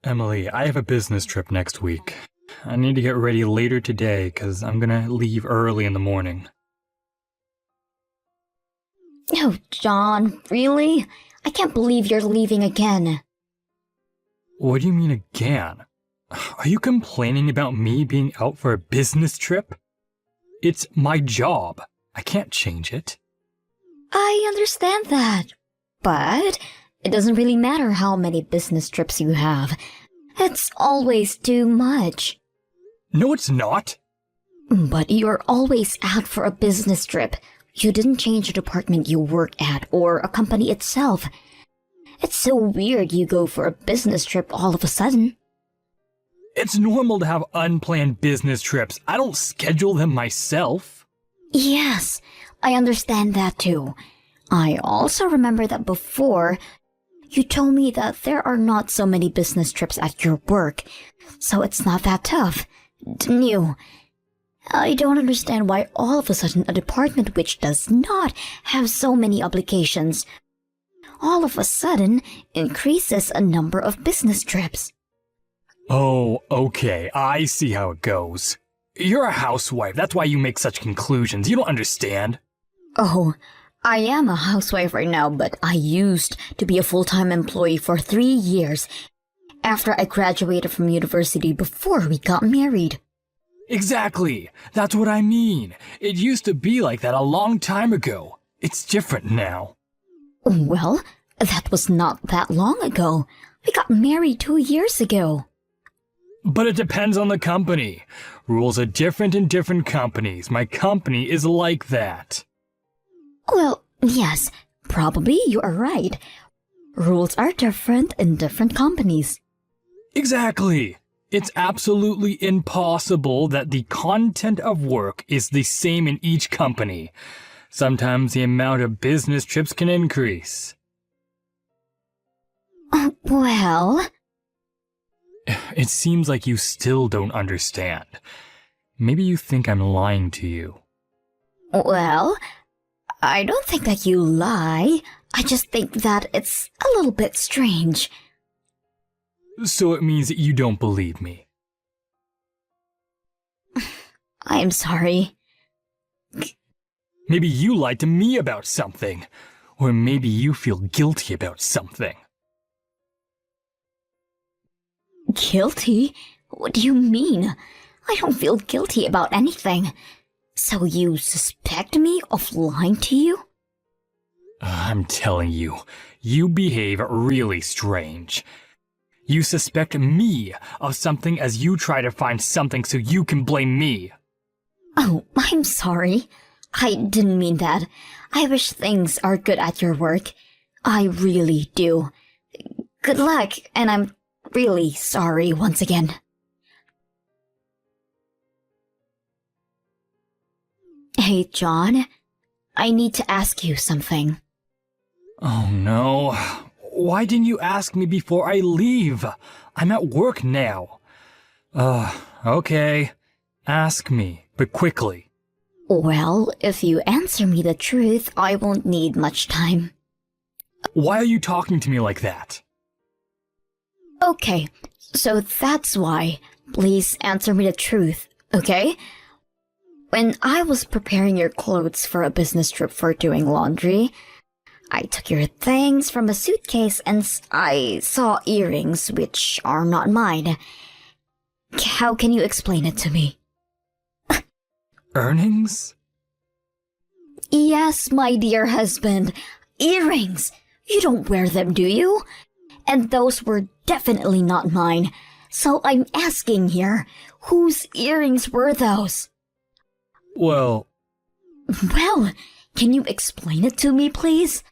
Emily, I have a business trip next week. I need to get ready later today because I'm gonna leave early in the morning. Oh, John, really? I can't believe you're leaving again. What do you mean again? Are you complaining about me being out for a business trip? It's my job. I can't change it. I understand that, but it doesn't really matter how many business trips you have. It's always too much. No, it's not. But you're always out for a business trip. You didn't change the department you work at or a company itself. It's so weird you go for a business trip all of a sudden. It's normal to have unplanned business trips. I don't schedule them myself. Yes, I understand that too. I also remember that before, you told me that there are not so many business trips at your work, so it's not that tough, didn't you? I don't understand why all of a sudden a department which does not have so many obligations all of a sudden increases a number of business trips. Oh, okay, I see how it goes. You're a housewife, that's why you make such conclusions. You don't understand. Oh, I am a housewife right now, but I used to be a full-time employee for 3 years after I graduated from university before we got married. Exactly, that's what I mean. It used to be like that a long time ago. It's different now. Well, that was not that long ago. We got married 2 years ago. But it depends on the company. Rules are different in different companies. My company is like that. Well, yes, probably you are right. Rules are different in different companies. Exactly. It's absolutely impossible that the content of work is the same in each company. Sometimes the amount of business trips can increase. Well... It seems like you still don't understand. Maybe you think I'm lying to you. Well, I don't think that you lie. I just think that it's a little bit strange. So it means that you don't believe me. I'm sorry. Maybe you lied to me about something. Or maybe you feel guilty about something. Guilty? What do you mean? I don't feel guilty about anything. So you suspect me of lying to you? I'm telling you, you behave really strange. You suspect me of something as you try to find something so you can blame me. Oh, I'm sorry. I didn't mean that. I wish things are good at your work. I really do. Good luck, and I'm really sorry once again. Hey, John. I need to ask you something. Oh no. Why didn't you ask me before I leave? I'm at work now. Okay. Ask me, but quickly. Well, if you answer me the truth, I won't need much time. Why are you talking to me like that? Okay, so that's why. Please answer me the truth, okay? When I was preparing your clothes for a business trip for doing laundry, I took your things from a suitcase and I saw earrings which are not mine. How can you explain it to me? Earnings? Yes, my dear husband. Earrings! You don't wear them, do you? And those were definitely not mine. So I'm asking here, whose earrings were those? Well, can you explain it to me, please?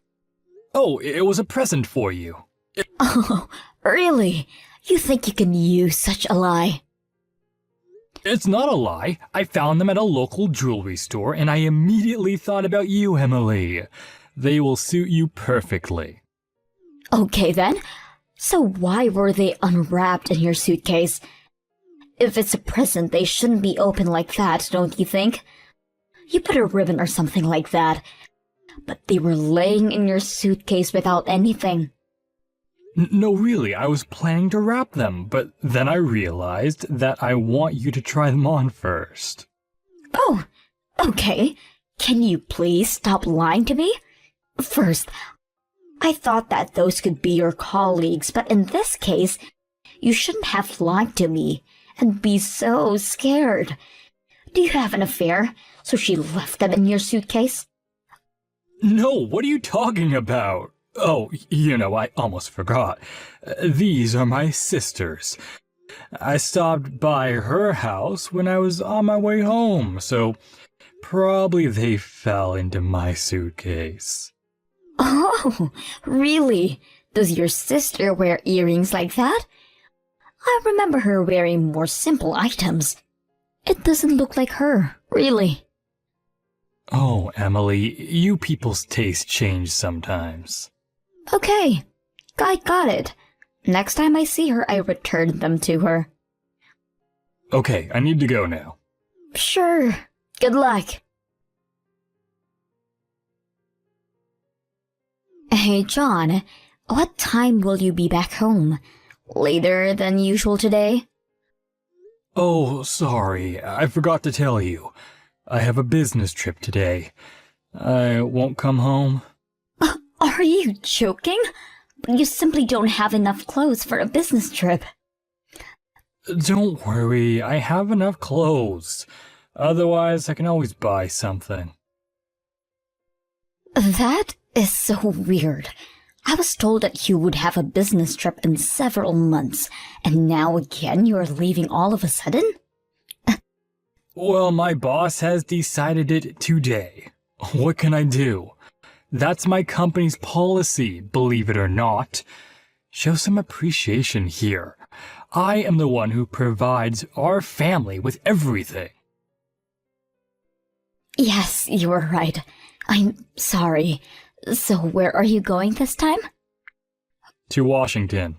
Oh, it was a present for you. Oh, really? You think you can use such a lie? It's not a lie. I found them at a local jewelry store and I immediately thought about you, Emily. They will suit you perfectly. Okay then. So why were they unwrapped in your suitcase? If it's a present, they shouldn't be open like that, don't you think? You put a ribbon or something like that. But they were laying in your suitcase without anything. No, really, I was planning to wrap them, but then I realized that I want you to try them on first. Oh, okay. Can you please stop lying to me? First, I thought that those could be your colleagues, but in this case, you shouldn't have lied to me and be so scared. Do you have an affair, so she left them in your suitcase? No, what are you talking about? Oh, I almost forgot. These are my sisters. I stopped by her house when I was on my way home, so probably they fell into my suitcase. Oh, really? Does your sister wear earrings like that? I remember her wearing more simple items. It doesn't look like her, really. Oh, Emily, you people's taste change sometimes. Okay, I got it. Next time I see her, I return them to her. Okay, I need to go now. Sure. Good luck. Hey, John, what time will you be back home? Later than usual today? Oh, sorry, I forgot to tell you. I have a business trip today. I won't come home. Are you joking? You simply don't have enough clothes for a business trip. Don't worry, I have enough clothes. Otherwise, I can always buy something. That is so weird. I was told that you would have a business trip in several months, and now again you are leaving all of a sudden? Well, my boss has decided it today. What can I do? That's my company's policy, believe it or not. Show some appreciation here. I am the one who provides our family with everything. Yes, you are right. I'm sorry. So where are you going this time? To Washington.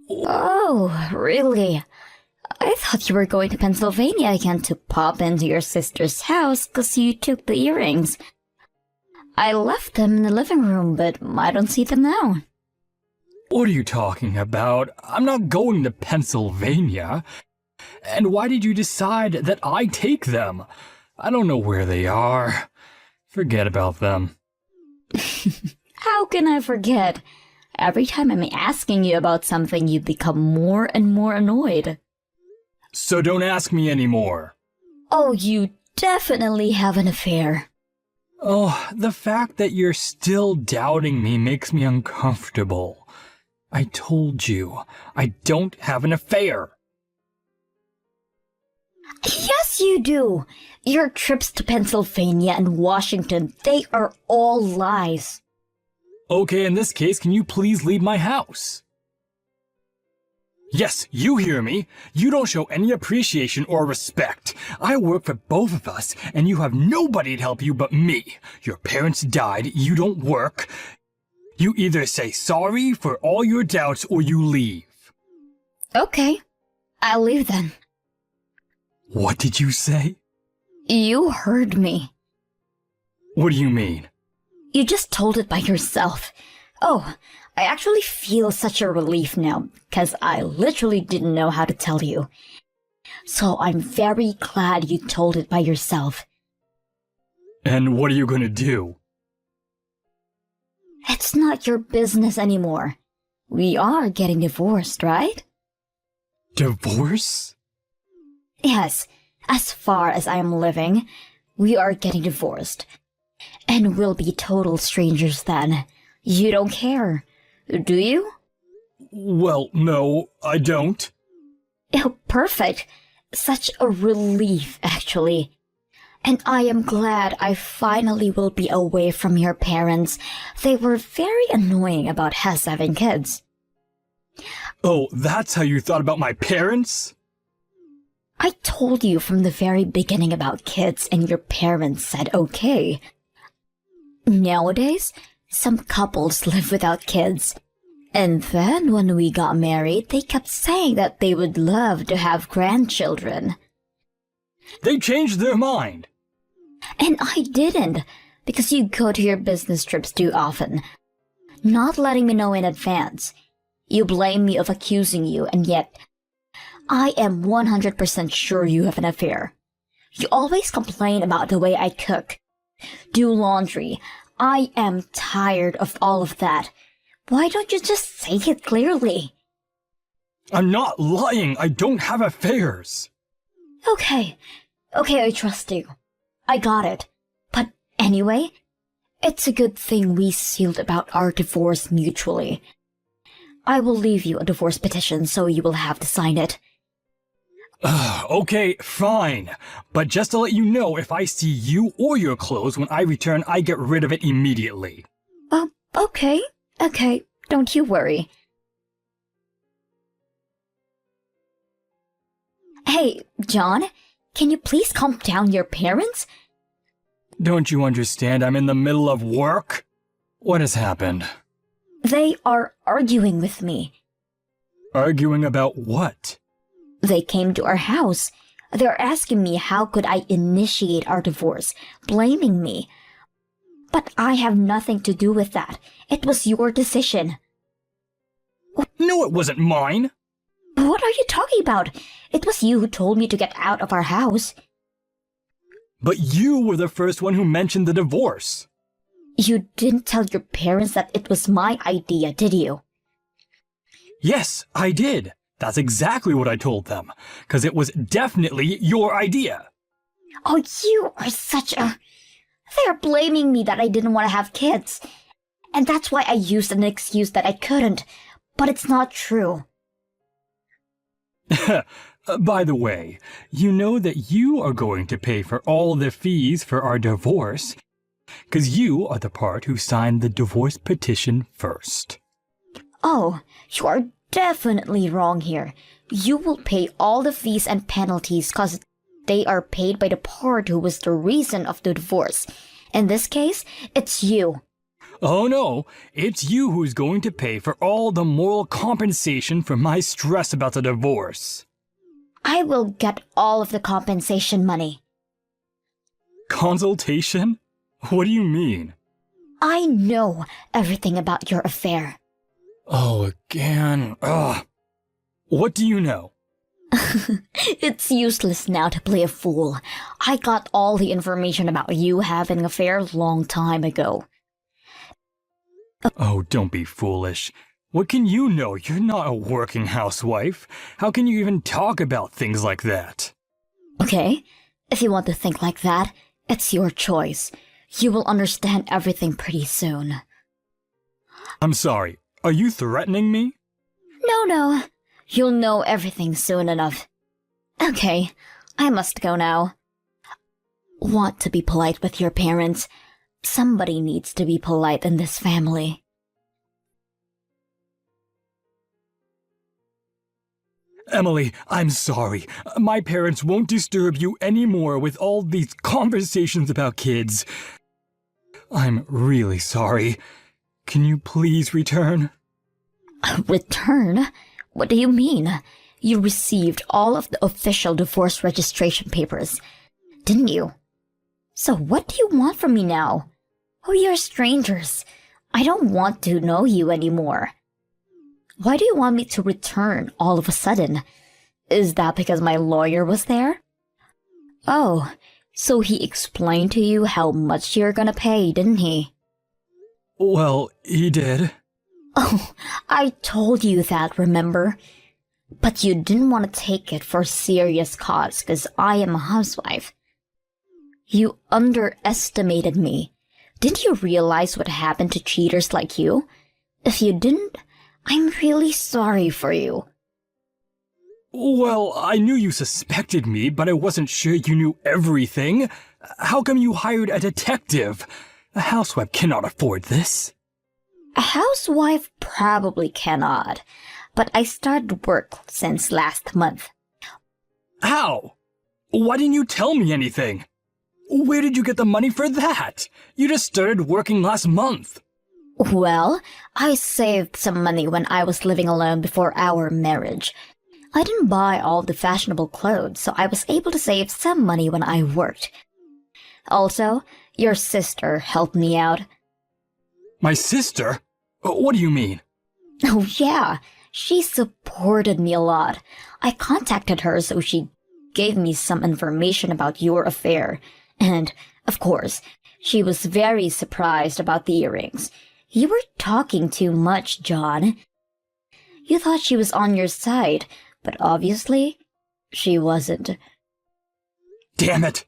Oh, really? I thought you were going to Pennsylvania again to pop into your sister's house because you took the earrings. I left them in the living room, but I don't see them now. What are you talking about? I'm not going to Pennsylvania. And why did you decide that I take them? I don't know where they are. Forget about them. How can I forget? Every time I'm asking you about something, you become more and more annoyed. So don't ask me anymore. Oh, you definitely have an affair. Oh, the fact that you're still doubting me makes me uncomfortable. I told you, I don't have an affair. Yes, you do. Your trips to Pennsylvania and Washington, they are all lies. Okay, in this case, can you please leave my house? Yes, you hear me. You don't show any appreciation or respect. I work for both of us, and you have nobody to help you but me. Your parents died, you don't work. You either say sorry for all your doubts or you leave. Okay, I'll leave then. What did you say? You heard me. What do you mean? You just told it by yourself. Oh, I actually feel such a relief now, because I literally didn't know how to tell you. So I'm very glad you told it by yourself. And what are you gonna do? It's not your business anymore. We are getting divorced, right? Divorce? Yes, as far as I am living, we are getting divorced. And we'll be total strangers then. You don't care, do you? Well, no, I don't. Oh, perfect. Such a relief, actually. And I am glad I finally will be away from your parents. They were very annoying about us having kids. Oh, that's how you thought about my parents? I told you from the very beginning about kids and your parents said okay. Nowadays, some couples live without kids. And then when we got married, they kept saying that they would love to have grandchildren. They changed their mind. And I didn't, because you go to your business trips too often, not letting me know in advance. You blame me of accusing you, and yet I am 100% sure you have an affair. You always complain about the way I cook, do laundry. I am tired of all of that. Why don't you just say it clearly? I'm not lying. I don't have affairs. Okay, I trust you. I got it. But anyway, it's a good thing we sealed about our divorce mutually. I will leave you a divorce petition so you will have to sign it. Okay, fine. But just to let you know, if I see you or your clothes when I return, I get rid of it immediately. Okay, don't you worry. Hey, John, can you please calm down your parents? Don't you understand? I'm in the middle of work. What has happened? They are arguing with me. Arguing about what? They came to our house. They're asking me how could I initiate our divorce, blaming me. But I have nothing to do with that. It was your decision. No, it wasn't mine. What are you talking about? It was you who told me to get out of our house. But you were the first one who mentioned the divorce. You didn't tell your parents that it was my idea, did you? Yes, I did. That's exactly what I told them, because it was definitely your idea. Oh, you are such a... They're blaming me that I didn't want to have kids. And that's why I used an excuse that I couldn't. But it's not true. By the way, you know that you are going to pay for all the fees for our divorce, because you are the part who signed the divorce petition first. Oh, you are definitely wrong here. You will pay all the fees and penalties because they are paid by the part who was the reason of the divorce. In this case, it's you. Oh no, it's you who's going to pay for all the moral compensation for my stress about the divorce. I will get all of the compensation money. Consultation? What do you mean? I know everything about your affair. Oh, again. Ugh. What do you know? It's useless now to play a fool. I got all the information about you having an affair a long time ago. Oh, don't be foolish. What can you know? You're not a working housewife. How can you even talk about things like that? Okay, if you want to think like that, it's your choice. You will understand everything pretty soon. I'm sorry. Are you threatening me? No. You'll know everything soon enough. Okay, I must go now. Want to be polite with your parents. Somebody needs to be polite in this family. Emily, I'm sorry. My parents won't disturb you anymore with all these conversations about kids. I'm really sorry. Can you please return? Return? What do you mean? You received all of the official divorce registration papers, didn't you? So what do you want from me now? We are strangers. I don't want to know you anymore. Why do you want me to return all of a sudden? Is that because my lawyer was there? Oh, so he explained to you how much you're gonna pay, didn't he? Well, he did. Oh, I told you that, remember? But you didn't want to take it for a serious cause because I am a housewife. You underestimated me. Didn't you realize what happened to cheaters like you? If you didn't, I'm really sorry for you. Well, I knew you suspected me, but I wasn't sure you knew everything. How come you hired a detective? A housewife cannot afford this. A housewife probably cannot, but I started work since last month. How? Why didn't you tell me anything? Where did you get the money for that? You just started working last month. Well, I saved some money when I was living alone before our marriage. I didn't buy all the fashionable clothes, so I was able to save some money when I worked. Also, your sister helped me out. My sister? What do you mean? Oh yeah, She supported me a lot. I contacted her so she gave me some information about your affair. And, of course, she was very surprised about the earrings. You were talking too much, John. You thought she was on your side, but obviously, she wasn't. Damn it!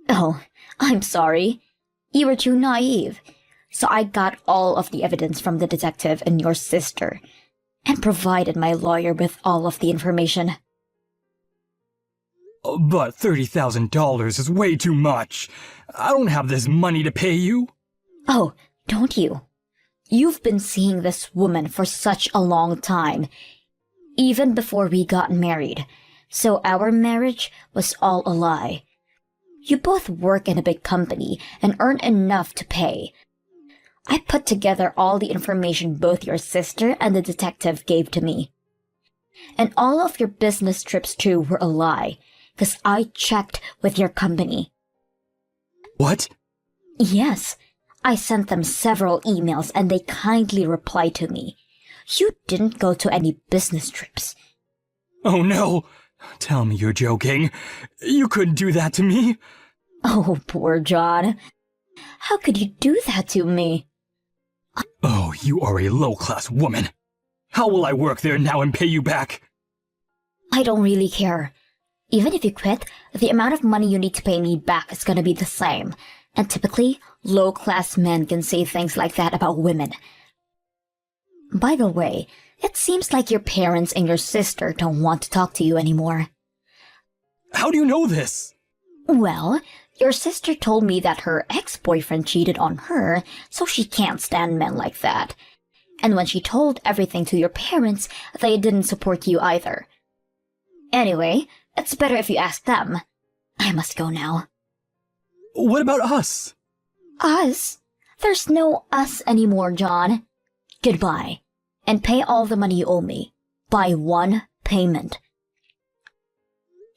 Oh, I'm sorry. You were too naive. So I got all of the evidence from the detective and your sister, and provided my lawyer with all of the information. But $30,000 is way too much. I don't have this money to pay you. Oh, don't you? You've been seeing this woman for such a long time, even before we got married, so our marriage was all a lie. You both work in a big company and earn enough to pay. I put together all the information both your sister and the detective gave to me. And all of your business trips too were a lie, because I checked with your company. What? Yes, I sent them several emails and they kindly replied to me. You didn't go to any business trips. Oh no! Tell me you're joking. You couldn't do that to me. Oh, poor John. How could you do that to me? Oh, you are a low-class woman. How will I work there now and pay you back? I don't really care. Even if you quit, the amount of money you need to pay me back is gonna be the same. And typically, low-class men can say things like that about women. By the way, it seems like your parents and your sister don't want to talk to you anymore. How do you know this? Well, your sister told me that her ex-boyfriend cheated on her, so she can't stand men like that. And when she told everything to your parents, they didn't support you either. Anyway, it's better if you ask them. I must go now. What about us? Us? There's no us anymore, John. Goodbye. And pay all the money you owe me. By one payment.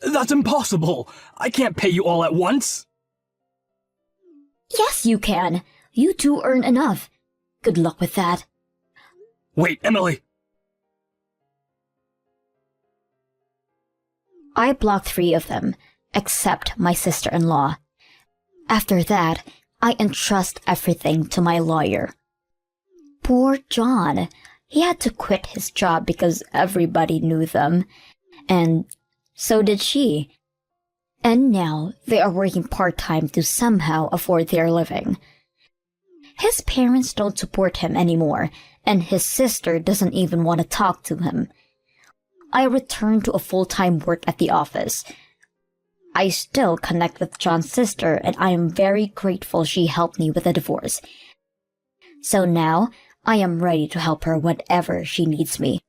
That's impossible. I can't pay you all at once. Yes, you can. You two earn enough. Good luck with that. Wait, Emily. I blocked 3 of them, except my sister-in-law. After that, I entrust everything to my lawyer. Poor John. He had to quit his job because everybody knew them. And so did she. And now they are working part-time to somehow afford their living. His parents don't support him anymore, and his sister doesn't even want to talk to him. I returned to a full-time work at the office. I still connect with John's sister, and I am very grateful she helped me with the divorce. So now, I am ready to help her whenever she needs me.